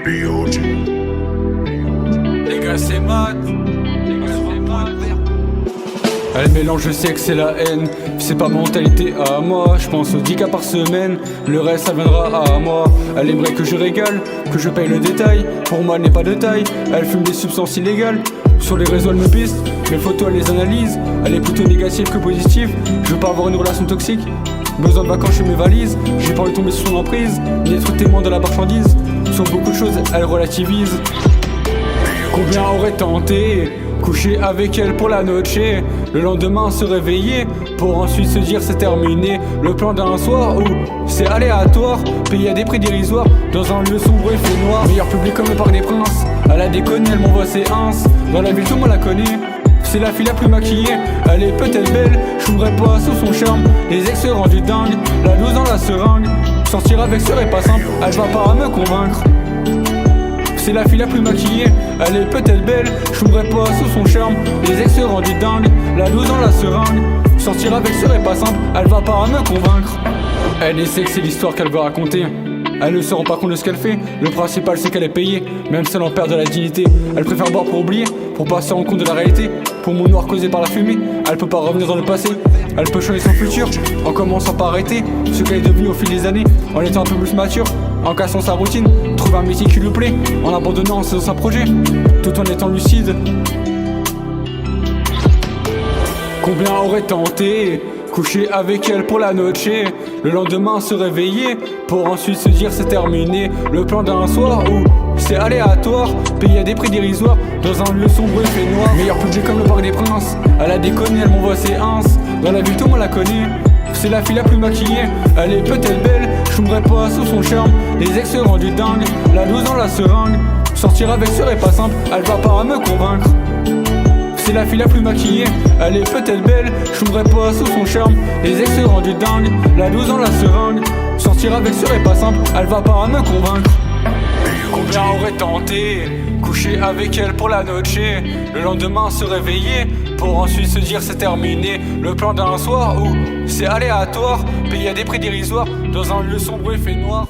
B.O.G. Les gars c'est mat. Elle mélange le sexe et la haine. C'est pas ma mentalité à moi. Je pense aux 10 cas par semaine. Le reste ça viendra à moi. Elle aimerait que je régale, que je paye le détail. Pour moi elle n'est pas de taille. Elle fume des substances illégales. Sur les réseaux elle me piste, mes photos elle les analyse. Elle est plutôt négative que positive. Je veux pas avoir une relation toxique. Besoin de vacances chez mes valises. J'ai pas envie de tomber sous son emprise, ni être témoin de la marchandise. Sur beaucoup de choses elle relativise. Combien aurait tenté coucher avec elle pour la noche, le lendemain se réveiller pour ensuite se dire c'est terminé. Le plan d'un soir où c'est aléatoire, payé à des prix dérisoires dans un lieu sombre et fait noir. Meilleur public comme le Parc des Princes. Elle a déconné, elle m'envoie ses ins. Dans la ville tout le monde la connaît. C'est la fille la plus maquillée, elle est peut-être belle, je m'ouvrais pas sous son charme. Les ex rendus dingues, la loose dans la seringue. Sortir avec serait pas simple, elle va pas me convaincre. C'est la fille la plus maquillée, elle est peut-être belle, je m'ouvrais pas sous son charme. Les ex rendus dingues, la loose dans la seringue. Sortir avec serait pas simple, elle va pas me convaincre. Elle est sexe, c'est l'histoire qu'elle veut raconter. Elle ne se rend pas compte de ce qu'elle fait. Le principal c'est qu'elle est payée, même si elle en perd de la dignité. Elle préfère boire pour oublier, pour pas se rendre compte de la réalité. Pour mon noir causé par la fumée, elle peut pas revenir dans le passé. Elle peut changer son futur, en commençant par arrêter ce qu'elle est devenue au fil des années. En étant un peu plus mature, en cassant sa routine. Trouver un métier qui lui plaît, en abandonnant un projet, tout en étant lucide. Combien aurait tenté coucher avec elle pour la noche, le lendemain se réveiller pour ensuite se dire c'est terminé. Le plan d'un soir où c'est aléatoire, payé à des prix dérisoires dans un lieu sombre et fait noir. Meilleur public comme le Parc des Princes. Elle a déconné, elle m'envoie ses ins. Dans la ville tout le monde la connaît. C'est la fille la plus maquillée, elle est peut-être belle, je m'ouvrais pas sous son charme. Les ex rendus dingues, la loose dans la seringue. Sortir avec serait pas simple, elle va pas me convaincre. C'est la fille la plus maquillée, elle est peut-être belle, je m'ouvrais pas sous son charme. Les ex rendus dingues, la loose dans la seringue. Sortir avec serait pas simple, elle va pas me convaincre. Combien aurait tenté coucher avec elle pour la noche, le lendemain se réveiller pour ensuite se dire c'est terminé. Le plan d'un soir où c'est aléatoire, payé à des prix dérisoires dans un lieu sombre et fait noir.